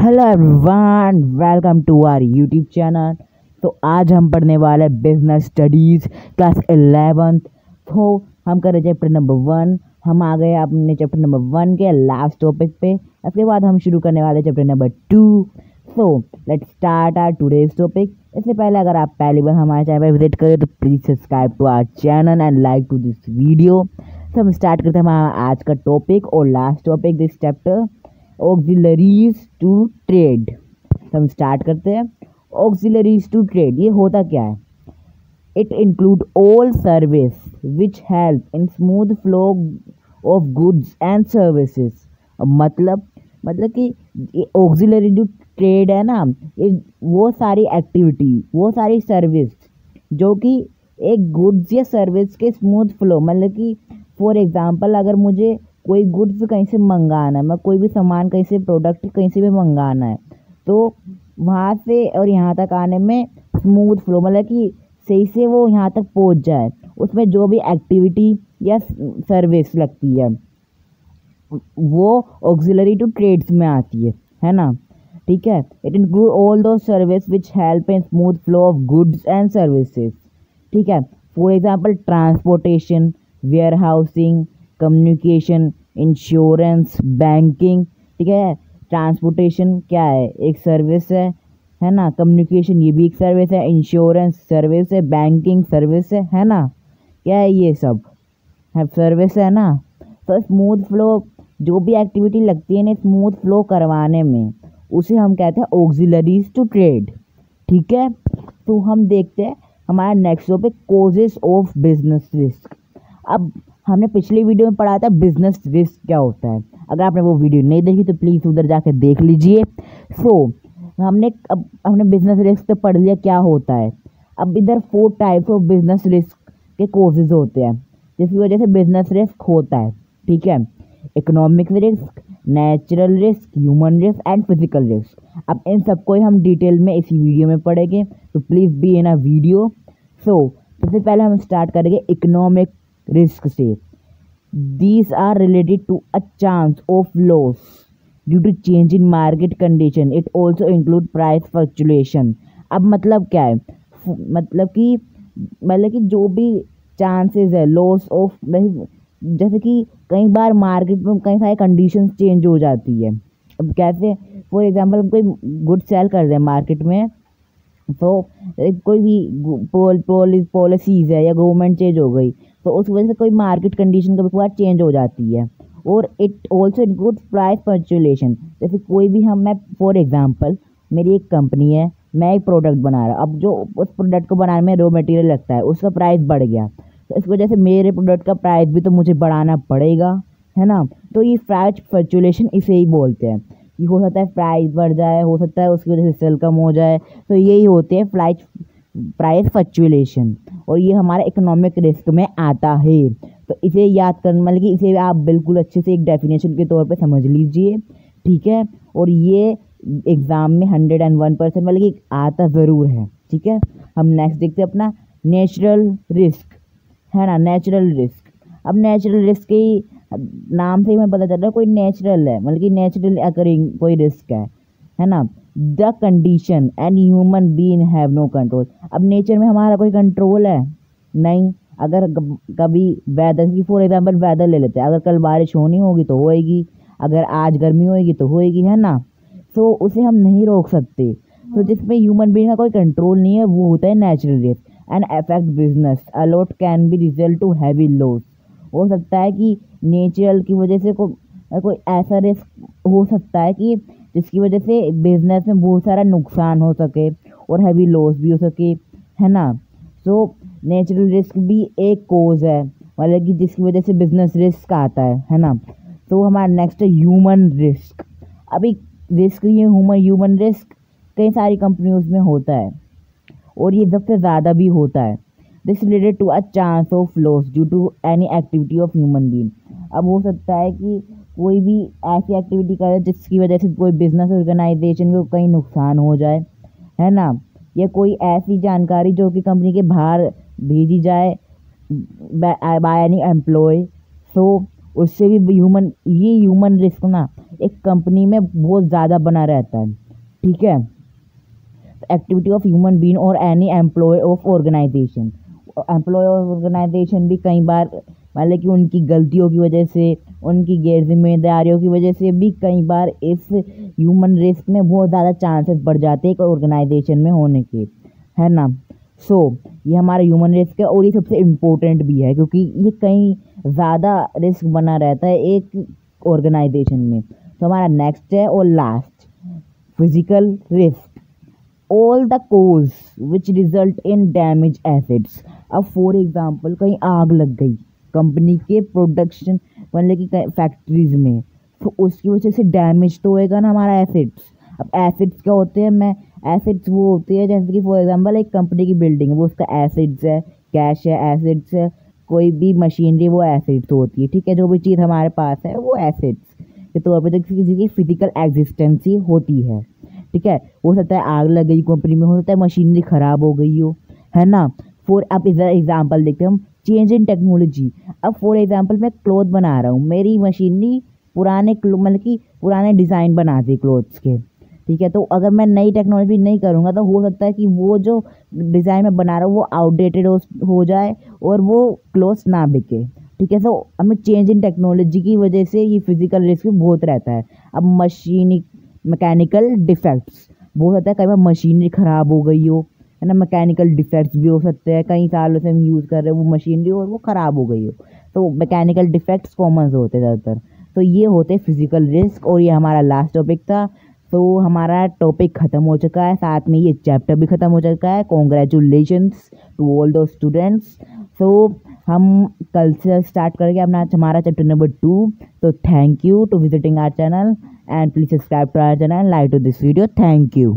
Hello everyone, welcome to our YouTube channel. तो आज हम पढ़ने वाले बिजनेस स्टडीज़ क्लास 11th। तो हम कर रहे चैप्टर नंबर 1। हम आ गए अपने चैप्टर नंबर 1 के लास्ट टॉपिक पे। इसके बाद हम शुरू करने वाले chapter number 2। So let's start our today's topic. इससे पहले अगर आप पहली बार हमारे चैनल पर विजिट करें तो please subscribe to our channel and like to this video. तो हम स्टार्ट करते हैं हमारा आज का टॉपिक और last topic this chapter, auxiliaries to trade. हम स्टार्ट करते हैं। ऑक्सिलरीज टू ट्रेड ये होता क्या है? It include all service which help in smooth flow of goods and services. मतलब कि ऑक्सिलरी जो ट्रेड है ना, ये वो सारी एक्टिविटी, वो सारी सर्विस जो कि एक गुड्स या सर्विस के स्मूथ फ्लो, मतलब कि फॉर एग्जांपल अगर मुझे कोई गुड्स कहीं से मंगाना है, मैं कोई भी सामान कहीं से, प्रोडक्ट कहीं से भी मंगाना है, तो वहाँ से और यहाँ तक आने में स्मूथ फ्लो, मतलब कि सही से वो यहाँ तक पहुँच जाए, उसमें जो भी एक्टिविटी या सर्विस लगती है वो ऑक्सिलरी टू ट्रेड्स में आती है ना। ठीक है। इट इंक्लूड ऑल दो service which help in smooth flow of goods and services. ठीक है। For example transportation, warehousing, communication, insurance, banking. ठीक है। ट्रांसपोर्टेशन क्या है? एक सर्विस है ना। कम्युनिकेशन ये भी एक सर्विस है। इंश्योरेंस सर्विस है। बैंकिंग सर्विस है ना। क्या है ये सब? है सर्विस है ना। तो स्मूथ फ्लो जो भी एक्टिविटी लगती है ना स्मूथ फ्लो करवाने में, उसे हम कहते हैं ऑक्सिलरीज टू ट्रेड। ठीक है। तो हम देखते हैं हमारा next topic, causes of business risk. अब हमने पिछली वीडियो में पढ़ा था बिजनेस रिस्क क्या होता है। अगर आपने वो वीडियो नहीं देखी तो प्लीज़ उधर जाकर देख लीजिए। हमने बिजनेस रिस्क तो पढ़ लिया क्या होता है। अब इधर 4 टाइप्स ऑफ बिजनेस रिस्क के कॉजेज होते हैं जिसकी वजह से बिजनेस रिस्क होता है। ठीक है। Economic risk, natural risk, human risk and physical risk. अब इन सबको ही हम डिटेल में इसी वीडियो में पढ़ेंगे, तो please be in a video. सबसे पहले हम स्टार्ट करेंगे इकोनॉमिक रिस्क से। These are related to a chance of loss due to change in market condition. It also include price fluctuation. अब मतलब क्या है? मतलब कि जो भी चांसेस है लॉस ऑफ, जैसे कि कई बार मार्केट में कई सारी कंडीशंस चेंज हो जाती है। अब कैसे? फॉर एग्जांपल कोई गुड सेल कर रहे हैं मार्केट में, तो कोई भी पॉलिसीज़ है या गवर्नमेंट चेंज हो गई, तो उस वजह से कोई मार्केट कंडीशन कभी कभार चेंज हो जाती है। और it also includes price fluctuation. जैसे कोई भी मैं फॉर एग्जांपल मेरी एक कंपनी है, मैं एक प्रोडक्ट बना रहा, अब जो उस प्रोडक्ट को बनाने में रॉ मटेरियल लगता है उसका प्राइस बढ़ गया, तो इस वजह से मेरे प्रोडक्ट का प्राइस भी तो मुझे बढ़ाना पड़ेगा, है ना। तो ये प्राइस फ्लक्चुएशन इसे ही बोलते हैं कि हो सकता है प्राइस बढ़ जाए, हो सकता है उसकी वजह से सेल कम हो जाए, तो यही होते हैं प्राइस फ्लक्चुएशन। और ये हमारे इकोनॉमिक रिस्क में आता है। तो इसे याद करना, मतलब कि इसे आप बिल्कुल अच्छे से एक डेफिनेशन के तौर पे समझ लीजिए। ठीक है। और ये एग्ज़ाम में 101% मतलब कि आता ज़रूर है। ठीक है। हम नेक्स्ट देखते हैं अपना नेचुरल रिस्क, है ना। नेचुरल रिस्क, अब नेचुरल रिस्क के नाम से ही मैं पता चल रहा है कोई नेचुरल है, मतलब कि नेचुरल अकरिंग कोई रिस्क है ना। The condition and human being have no control. अब नेचर में हमारा कोई कंट्रोल है नहीं। अगर कभी वेदर की फॉर एग्जांपल वेदर ले लेते हैं, अगर कल बारिश होनी होगी तो होएगी, अगर आज गर्मी होएगी तो होएगी, है ना। तो उसे हम नहीं रोक सकते। तो जिसमें ह्यूमन बीइंग का कोई कंट्रोल नहीं है वो होता है natural risk. And affect business a lot can be result to heavy loss. हो सकता है कि नेचुरल की वजह से कोई ऐसा रिस्क हो सकता है कि जिसकी वजह से बिजनेस में बहुत सारा नुकसान हो सके और हैवी लॉस भी हो सके, है ना। सो नेचुरल रिस्क भी एक कोज है, मतलब कि जिसकी वजह से बिजनेस रिस्क आता है ना। तो हमारा नेक्स्ट है ह्यूमन रिस्क। अभी रिस्क ये ह्यूमन रिस्क कई सारी कंपनियों में होता है और ये सबसे ज़्यादा भी होता है। This related to a chance of loss due to any activity of human being. अब हो सकता है कि कोई भी ऐसी एक्टिविटी करे जिसकी वजह से कोई बिजनेस ऑर्गेनाइजेशन को कहीं नुकसान हो जाए, है ना। या कोई ऐसी जानकारी जो कि कंपनी के बाहर भेजी जाए बाय एनी एम्प्लॉय, सो उससे भी ह्यूमन रिस्क ना एक कंपनी में बहुत ज़्यादा बना रहता है, ठीक है। एक्टिविटी ऑफ ह्यूमन बीइंग और any employ of organisation, employ of organisation भी कई बार मतलब कि उनकी गलतियों की वजह से, उनकी गैर जिम्मेदारियों की वजह से भी कई बार इस ह्यूमन रिस्क में बहुत ज़्यादा चांसेस बढ़ जाते हैं एक ऑर्गेनाइजेशन में होने के, है ना। ये हमारा ह्यूमन रिस्क है और ये सबसे इम्पोर्टेंट भी है क्योंकि ये कहीं ज़्यादा रिस्क बना रहता है एक ऑर्गेनाइजेशन में। हमारा नेक्स्ट है और last, physical risk, all the cause which result in damage assets. अब फॉर एग्जांपल कहीं आग लग गई कंपनी के प्रोडक्शन मतलब कि फैक्ट्रीज में, तो उसकी वजह से डैमेज तो होएगा ना हमारा एसेट्स। अब एसेट्स क्या होते हैं, एसेट्स वो होती है जैसे कि फॉर एग्जांपल एक कंपनी की बिल्डिंग है, वो उसका एसेट्स है, कैश है, एसेट्स है, कोई भी मशीनरी वो एसेट्स होती है, ठीक है। जो भी चीज़ हमारे पास है वो एसेट्स के तौर पे तो किसी की फिजिकल एग्जिस्टेंसी होती है, ठीक है। हो सकता है आग लग गई कंपनी में, हो सकता है मशीनरी ख़राब हो गई हो, है ना। अब इधर एग्जांपल देखते हैं हम, चेंज इन टेक्नोलॉजी। अब फॉर एग्जांपल मैं क्लोथ बना रहा हूँ, मेरी मशीनरी पुराने मतलब कि पुराने डिज़ाइन बनाती है क्लोथ्स के, ठीक है। तो अगर मैं नई टेक्नोलॉजी नहीं करूँगा तो हो सकता है कि वो जो डिज़ाइन मैं बना रहा हूँ वो आउटडेटेड हो जाए और वो क्लोथ्स ना बिके, ठीक है। तो हमें चेंज इन टेक्नोलॉजी की वजह से ये फिजिकल रिस्क बहुत रहता है। अब मैकेनिकल डिफेक्ट्स, वो होता है कई बार मशीनरी ख़राब हो गई हो, है ना। मैकेनिकल डिफेक्ट्स भी हो सकते हैं, कई सालों से हम यूज़ कर रहे हो वो मशीनरी और वो ख़राब हो गई हो, तो मैकेनिकल डिफेक्ट्स कॉमन होते हैं ज़्यादातर। तो ये होते हैं फिजिकल रिस्क और ये हमारा लास्ट टॉपिक था। तो हमारा टॉपिक ख़त्म हो चुका है, साथ में ये चैप्टर भी ख़त्म हो चुका है। कॉन्ग्रेचुलेशंस टू ऑल दो स्टूडेंट्स। हम कल से स्टार्ट करेंगे अपना हमारा चैप्टर नंबर 2। तो thank you to visiting our channel and please subscribe to our channel, like to this video. Thank you.